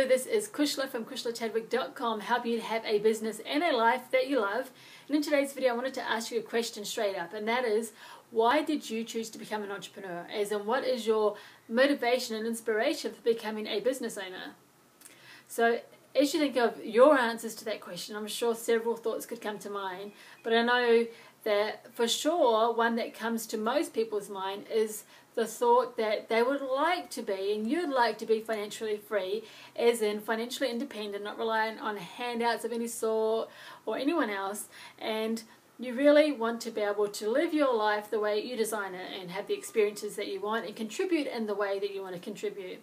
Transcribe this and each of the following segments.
Hello, this is Kushla from KushlaChadwick.com, helping you to have a business and a life that you love. And in today's video, I wanted to ask you a question straight up, and that is, why did you choose to become an entrepreneur? As in, what is your motivation and inspiration for becoming a business owner? So, as you think of your answers to that question, I'm sure several thoughts could come to mind, but I know that for sure one that comes to most people's mind is the thought that they would like to be, and you'd like to be, financially free, as in financially independent, not reliant on handouts of any sort or anyone else, and you really want to be able to live your life the way you design it and have the experiences that you want and contribute in the way that you want to contribute.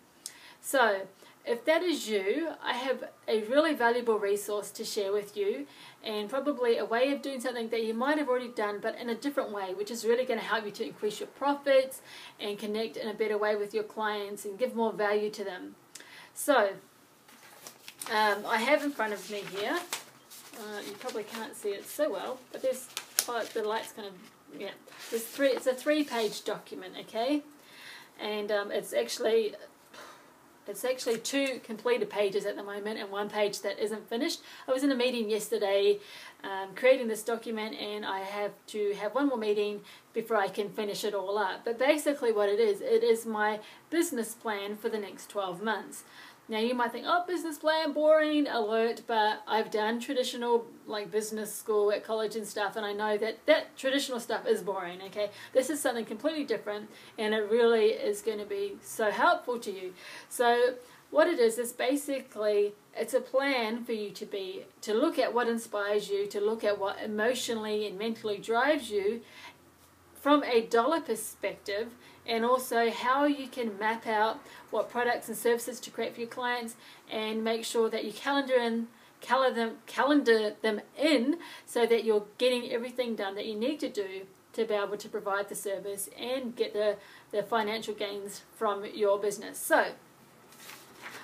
So, if that is you, I have a really valuable resource to share with you, and probably a way of doing something that you might have already done but in a different way, which is really going to help you to increase your profits and connect in a better way with your clients and give more value to them. So, I have in front of me here, you probably can't see it so well, but there's, the light's kind of, yeah, it's a 3-page document, okay? And it's actually 2 completed pages at the moment and 1 page that isn't finished. I was in a meeting yesterday creating this document, and I have to have 1 more meeting before I can finish it all up. But basically what it is my business plan for the next 12 months. Now you might think, oh, business plan, boring, alert, but I've done traditional like business school at college and stuff, and I know that that traditional stuff is boring, okay? This is something completely different, and it really is going to be so helpful to you. So what it is basically, it's a plan for you to look at what inspires you, to look at what emotionally and mentally drives you from a dollar perspective, and also how you can map out what products and services to create for your clients, and make sure that you calendar them in so that you're getting everything done that you need to do to be able to provide the service and get the financial gains from your business. So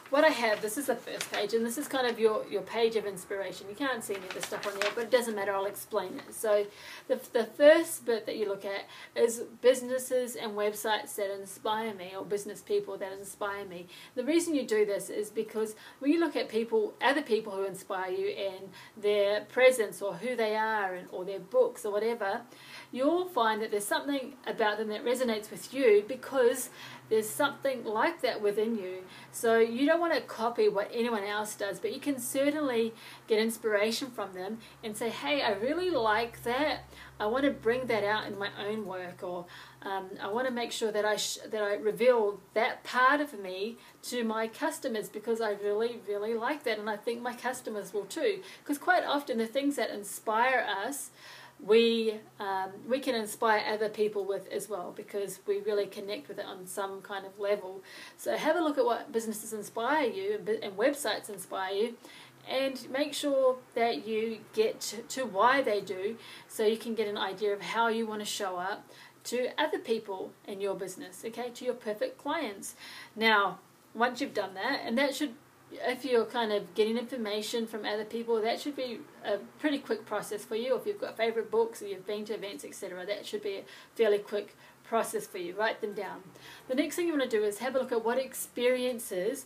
what I have, this is the first page, and this is kind of your page of inspiration. You can't see any of the stuff on there, but it doesn't matter, I'll explain it. So the first bit that you look at is businesses and websites that inspire me, or business people that inspire me. The reason you do this is because when you look at other people who inspire you and their presence or who they are, or their books or whatever, you'll find that there's something about them that resonates with you because there's something like that within you. So you don't want to copy what anyone else does, but you can certainly get inspiration from them and say, hey, I really like that. I want to bring that out in my own work, or I want to make sure that I reveal that part of me to my customers, because I really, really like that, and I think my customers will too. Because quite often the things that inspire us, we can inspire other people with as well, because we really connect with it on some kind of level. So have a look at what businesses inspire you and websites inspire you, and make sure that you get to why they do, so you can get an idea of how you want to show up to other people in your business, okay, to your perfect clients. Now, once you've done that, and that should, if you're kind of getting information from other people, that should be a pretty quick process for you. If you've got favorite books or you've been to events, etc., that should be a fairly quick process for you. Write them down. The next thing you want to do is have a look at what experiences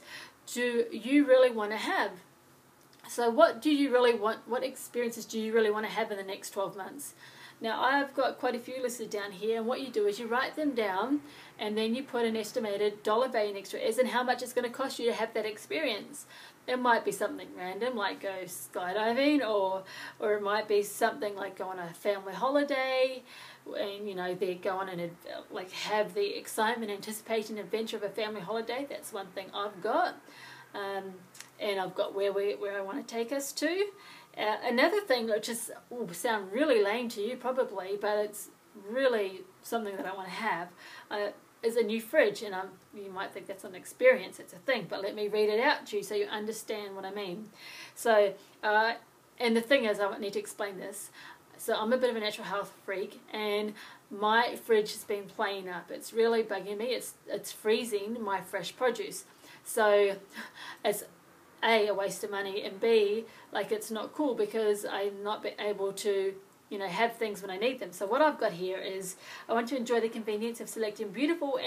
do you really want to have. So what do you really want? What experiences do you really want to have in the next 12 months? Now, I've got quite a few listed down here, and what you do is you write them down, and then you put an estimated dollar value next to it, as in how much it's going to cost you to have that experience. It might be something random, like go skydiving, or it might be something like go on a family holiday, and, you know, they go on and like have the excitement, anticipation, adventure of a family holiday. That's one thing I've got, and I've got where I want to take us to. Another thing, which will sound really lame to you probably, but it's really something that I want to have, is a new fridge. And you might think that's an experience, it's a thing, but let me read it out to you so you understand what I mean. So, and the thing is, I need to explain this. So I'm a bit of a natural health freak, and my fridge has been playing up. It's really bugging me. It's freezing my fresh produce. So it's A, waste of money, and B, like, it's not cool because I'm not able to, you know, have things when I need them. So what I've got here is, I want to enjoy the convenience of selecting beautiful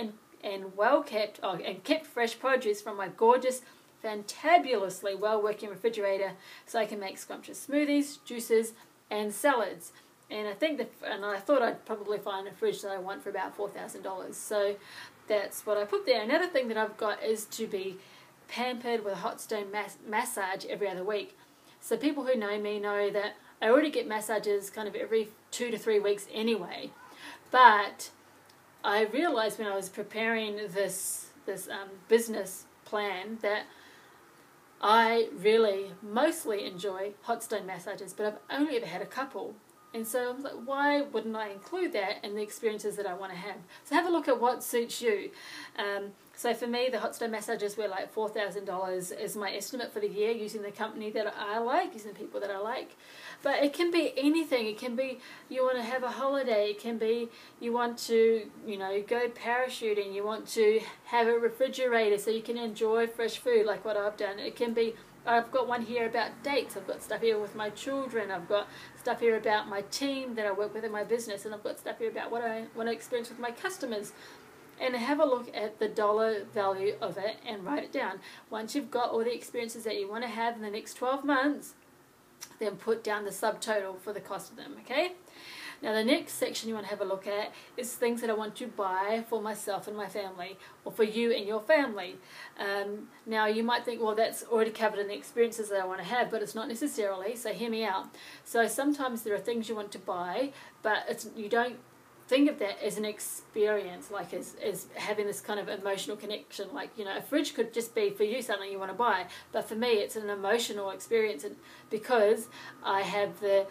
and well kept and kept fresh produce from my gorgeous fantabulously well-working refrigerator so I can make scrumptious smoothies, juices, and salads. And I thought I'd probably find a fridge that I want for about $4,000. So that's what I put there. Another thing that I've got is to be pampered with a hot stone massage every other week. So people who know me know that I already get massages kind of every 2 to 3 weeks anyway. But I realized when I was preparing this business plan that I really mostly enjoy hot stone massages, but I've only ever had a couple. And so I was like, why wouldn't I include that in the experiences that I want to have? So have a look at what suits you. So for me, the hot stone massages were like $4,000 is my estimate for the year, using the company that I like, using the people that I like. But it can be anything. It can be you want to have a holiday. It can be you want to, go parachuting. You want to have a refrigerator so you can enjoy fresh food like what I've done. It can be, I've got one here about dates. I've got stuff here with my children. I've got stuff here about my team that I work with in my business. And I've got stuff here about what I want to experience with my customers. And have a look at the dollar value of it and write it down. Once you've got all the experiences that you want to have in the next 12 months, then put down the subtotal for the cost of them, okay? Now the next section you want to have a look at is things that I want to buy for myself and my family, or for you and your family. Now you might think, well, that's already covered in the experiences that I want to have, but it's not necessarily, so hear me out. So sometimes there are things you want to buy, but you don't think of that as an experience, like as having this kind of emotional connection. Like, a fridge could just be for you something you want to buy, but for me it's an emotional experience, and because I have the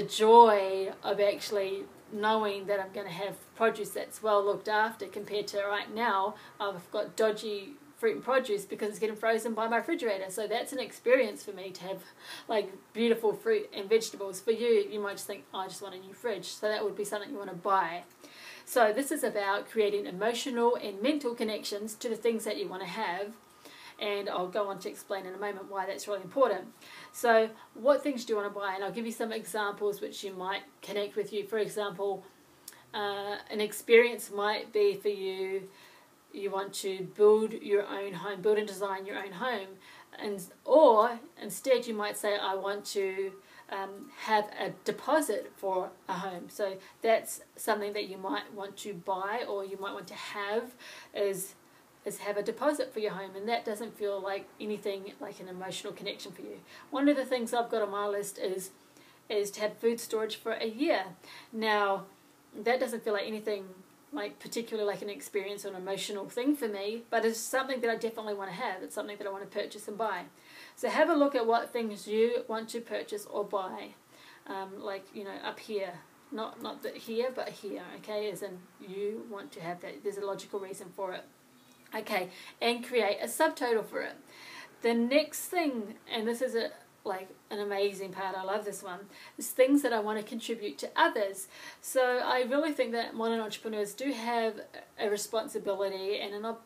joy of actually knowing that I'm going to have produce that's well looked after, compared to right now I've got dodgy fruit and produce because it's getting frozen by my refrigerator. So that's an experience for me to have like beautiful fruit and vegetables. For you, you might just think, oh, I just want a new fridge. So that would be something you want to buy. So this is about creating emotional and mental connections to the things that you want to have. And I'll go on to explain in a moment why that's really important. So what things do you want to buy? And I'll give you some examples which you might connect with you. For example, an experience might be for you, you want to build your own home, build and design your own home. Or instead you might say, I want to have a deposit for a home. So that's something that you might want to buy, or you might want to have, is have a deposit for your home, and that doesn't feel like anything like an emotional connection for you. One of the things I've got on my list is to have food storage for a year. Now that doesn't feel like anything like particularly like an experience or an emotional thing for me, but it's something that I definitely want to have. It's something that I want to purchase and buy. So have a look at what things you want to purchase or buy, like up here, not that here, but here, okay, as in you want to have that. There's a logical reason for it, okay, and create a subtotal for it. The next thing, and this is like an amazing part, I love this one, is things that I want to contribute to others. So I really think that modern entrepreneurs do have a responsibility, and an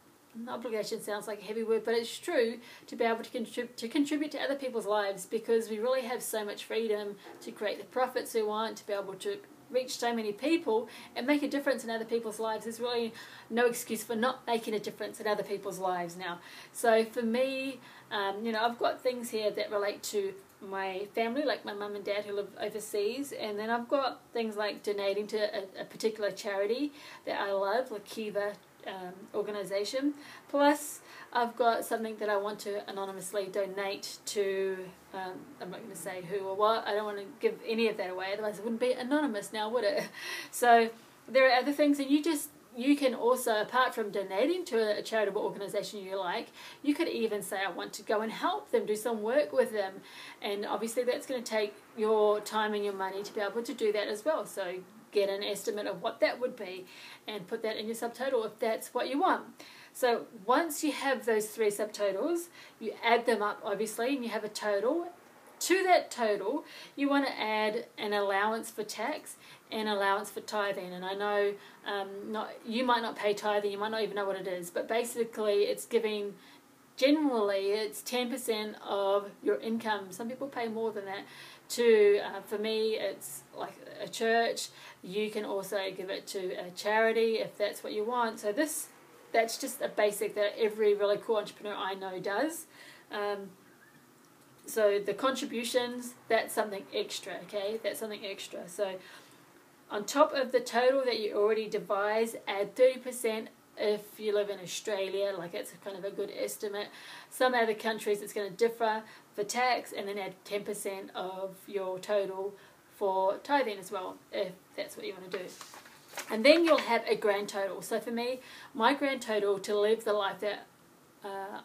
obligation sounds like a heavy word, but it's true, to be able to contribute to other people's lives, because we really have so much freedom to create the profits we want, to be able to reach so many people and make a difference in other people's lives. There's really no excuse for not making a difference in other people's lives now. So for me, I've got things here that relate to my family, like my mum and dad who live overseas, and then I've got things like donating to a particular charity that I love, like Kiva organization. Plus I've got something that I want to anonymously donate to, I'm not going to say who or what, I don't want to give any of that away, otherwise it wouldn't be anonymous now, would it? So there are other things, and you can also, apart from donating to a charitable organization you like, you could even say, I want to go and help them, do some work with them. And obviously that's going to take your time and your money to be able to do that as well. So get an estimate of what that would be and put that in your subtotal if that's what you want. So once you have those 3 subtotals, you add them up obviously, and you have a total. To that total, you want to add an allowance for tax and allowance for tithing. And I know you might not pay tithing, you might not even know what it is, but basically it's giving, generally it's 10% of your income. Some people pay more than that. For me, it's like a church. You can also give it to a charity if that's what you want. So this that's just a basic that every really cool entrepreneur I know does. So the contributions, that's something extra, okay? That's something extra. So on top of the total that you already devise, add 30% if you live in Australia, like it's kind of a good estimate. Some other countries it's going to differ for tax, and then add 10% of your total for tithing as well, if that's what you want to do. And then you'll have a grand total. So for me, my grand total to live the life that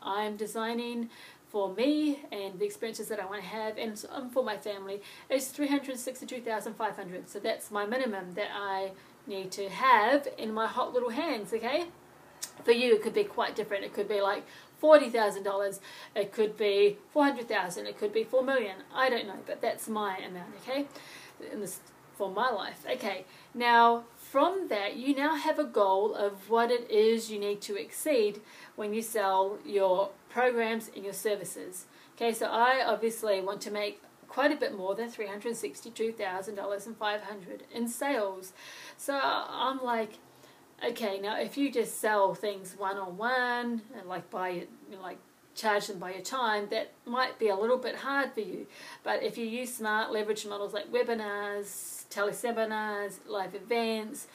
I'm designing for me and the experiences that I want to have and for my family is $362,500. So that's my minimum that I need to have in my hot little hands, okay? For you, it could be quite different. It could be like $40,000. It could be $400,000. It could be $4 million. I don't know, but that's my amount, okay? For my life. Okay, now from that, you now have a goal of what it is you need to exceed when you sell your programs and your services. Okay, so I obviously want to make quite a bit more than $362,500 in sales. So I'm like, okay, now if you just sell things one-on-one and charge them by your time, that might be a little bit hard for you. But if you use smart leverage models like webinars, teleseminars, live events,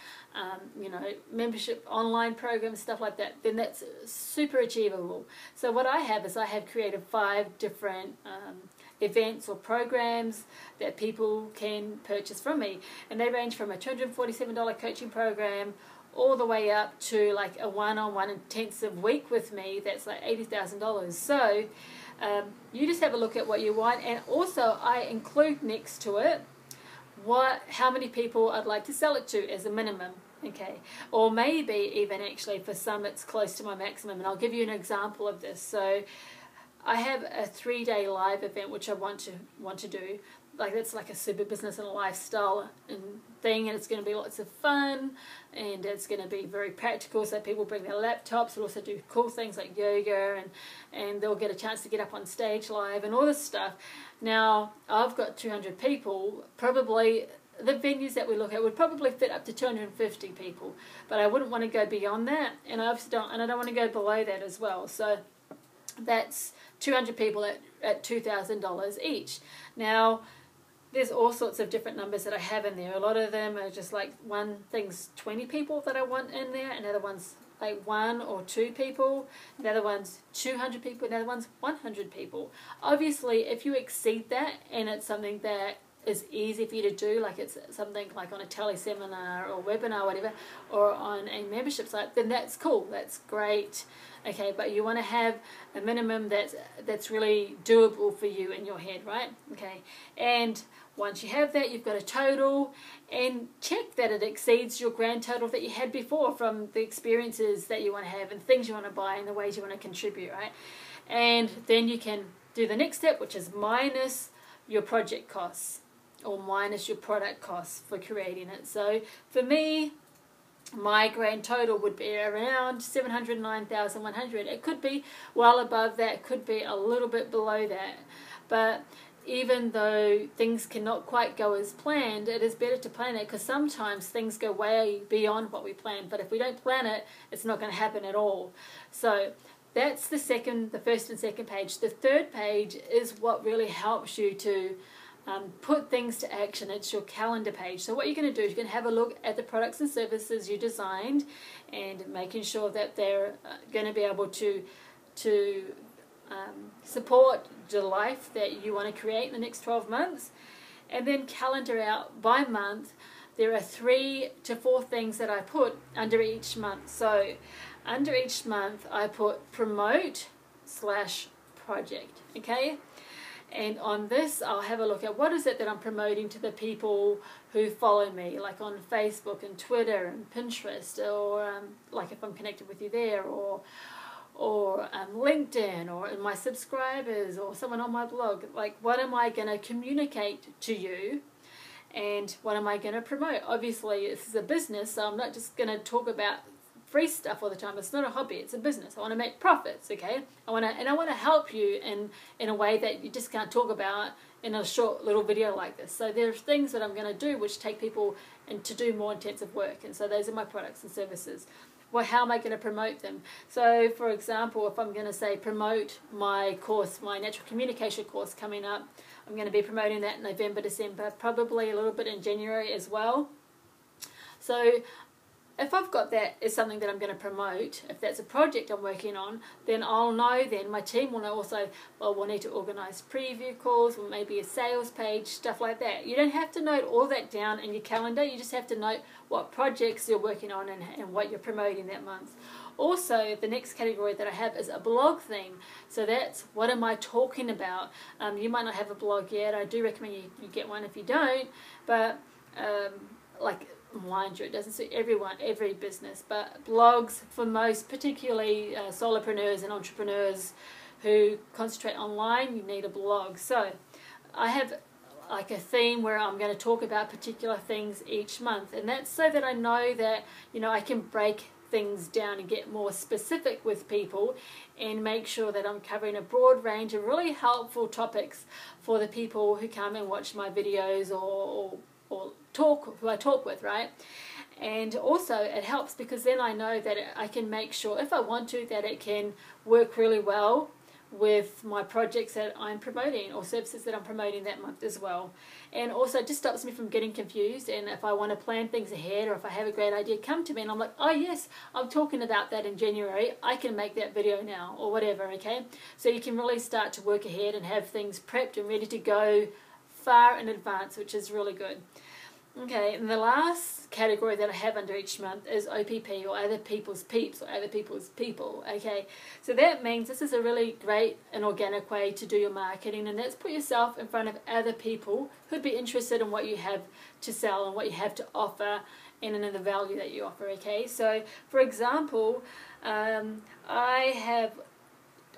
membership online programs, stuff like that, then that's super achievable. So what I have is I have created 5 different events or programs that people can purchase from me, and they range from a $247 coaching program all the way up to like a one-on-one intensive week with me that's like $80,000. So you just have a look at what you want, and also I include next to it how many people I'd like to sell it to as a minimum, okay? Or maybe even actually for some it's close to my maximum, and I'll give you an example of this. So I have a 3-day live event which I want to do. Like it's like a super business and lifestyle thing, and it's going to be lots of fun, and it's going to be very practical. So people bring their laptops, but also do cool things like yoga, and they'll get a chance to get up on stage live and all this stuff. Now I've got 200 people. Probably the venues that we look at would probably fit up to 250 people, but I wouldn't want to go beyond that, and I don't want to go below that as well. So that's 200 people at $2,000 each. Now there's all sorts of different numbers that I have in there. A lot of them are just like one thing's 20 people that I want in there, another one's like 1 or 2 people, another one's 200 people, another one's 100 people. Obviously, if you exceed that and it's something that is easy for you to do, like it's something like on a teleseminar or webinar or whatever, or on a membership site, then that's cool, that's great. Okay, but you want to have a minimum that's really doable for you in your head, right? Okay, and once you have that, you've got a total, and check that it exceeds your grand total that you had before from the experiences that you want to have and things you want to buy and the ways you want to contribute, right? And then you can do the next step, which is minus your project costs or minus your product costs for creating it. So for me, my grand total would be around $709,100. It could be well above that, it could be a little bit below that. But even though things cannot quite go as planned, it is better to plan it, because sometimes things go way beyond what we planned. But if we don't plan it, it's not going to happen at all. So that's the first and second page. The third page is what really helps you to put things to action. It's your calendar page. So what you're going to do is you're going to have a look at the products and services you designed, and making sure that they're going to be able to support the life that you want to create in the next 12 months. And then calendar out by month. There are 3 to 4 things that I put under each month. So under each month I put promote/project, okay? And on this, I'll have a look at what is it that I'm promoting to the people who follow me, like on Facebook and Twitter and Pinterest, or like if I'm connected with you there, or LinkedIn, or in my subscribers, or someone on my blog. Like, what am I going to communicate to you, and what am I going to promote? Obviously, this is a business, so I'm not just going to talk about free stuff all the time. It's not a hobby, it's a business. I want to make profits, okay? I want to help you in a way that you just can't talk about in a short little video like this. So there's things that I'm going to do which take people to do more intensive work, and so those are my products and services. well, how am I going to promote them? So for example, if I'm going to say promote my course, my natural communication course coming up, I'm going to be promoting that in November, December, probably a little bit in January as well. So if I've got that as something that I'm going to promote, if that's a project I'm working on, then I'll know, then my team will know also, well, we'll need to organise preview calls, or maybe a sales page, stuff like that. You don't have to note all that down in your calendar, you just have to note what projects you're working on and what you're promoting that month. Also, the next category that I have is a blog theme. So that's, what am I talking about? You might not have a blog yet. I do recommend you get one if you don't, but like, mind you, it doesn't suit everyone, every business, but blogs for most, particularly solopreneurs and entrepreneurs who concentrate online, you need a blog. So I have like a theme where I'm going to talk about particular things each month, and that's so that I know that, you know, I can break things down and get more specific with people and make sure that I'm covering a broad range of really helpful topics for the people who come and watch my videos or who I talk with, right? And also it helps because then I know that I can make sure, if I want to, that it can work really well with my projects that I'm promoting or services that I'm promoting that month as well. And also it just stops me from getting confused, and if I want to plan things ahead or if I have a great idea, come to me and I'm like, oh yes, I'm talking about that in January, I can make that video now or whatever, okay? So you can really start to work ahead and have things prepped and ready to go far in advance, which is really good. Okay, and the last category that I have under each month is OPP, or other people's peeps, or other people's people. Okay, so that means this is a really great and organic way to do your marketing, and that's put yourself in front of other people who'd be interested in what you have to sell and what you have to offer and in the value that you offer. Okay, so for example, I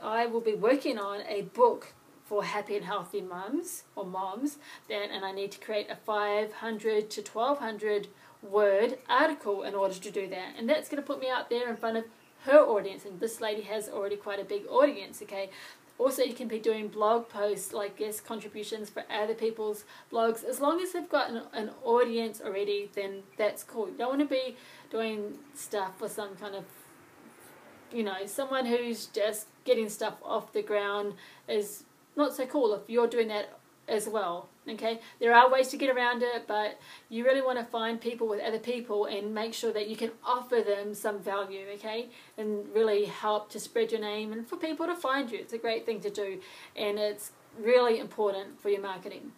will be working on a book for happy and healthy mums or moms, and I need to create a 500 to 1200 word article in order to do that, and that's going to put me out there in front of her audience, and this lady has already quite a big audience. Okay, also you can be doing blog posts like guest contributions for other people's blogs, as long as they've got an audience already, then that's cool. You don't want to be doing stuff for some kind of, you know, someone who's just getting stuff off the ground is not so cool if you're doing that as well. Okay, there are ways to get around it, but you really want to find people with other people and make sure that you can offer them some value, okay, and really help to spread your name and for people to find you. It's a great thing to do, and it's really important for your marketing.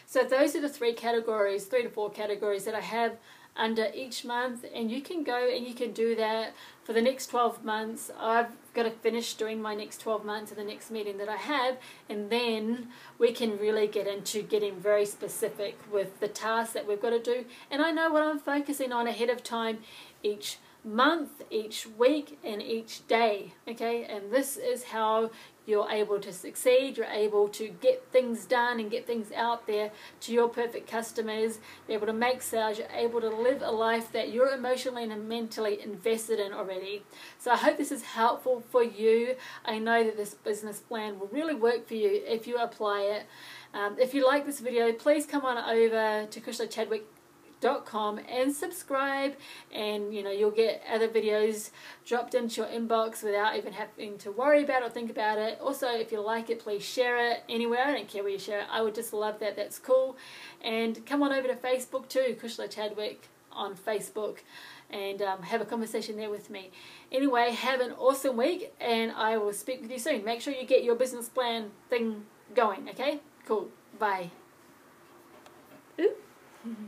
So those are the 3 to 4 categories that I have under each month, and you can go and you can do that for the next 12 months. I've got to finish doing my next 12 months in the next meeting that I have, and then we can really get into getting very specific with the tasks that we've got to do, and I know what I'm focusing on ahead of time each month, each week, and each day. Okay, and this is how you're able to succeed. You're able to get things done and get things out there to your perfect customers. You're able to make sales. You're able to live a life that you're emotionally and mentally invested in already. So I hope this is helpful for you. I know that this business plan will really work for you if you apply it. If you like this video, please come on over to KushlaChadwick.com and subscribe, and you know, you'll get other videos dropped into your inbox without even having to worry about it or think about it. Also, if you like it, please share it anywhere. I don't care where you share it, I would just love that. That's cool. And come on over to Facebook too, Kushla Chadwick on Facebook, and have a conversation there with me. Anyway, have an awesome week, and I will speak with you soon. Make sure you get your business plan thing going. Okay, cool, bye.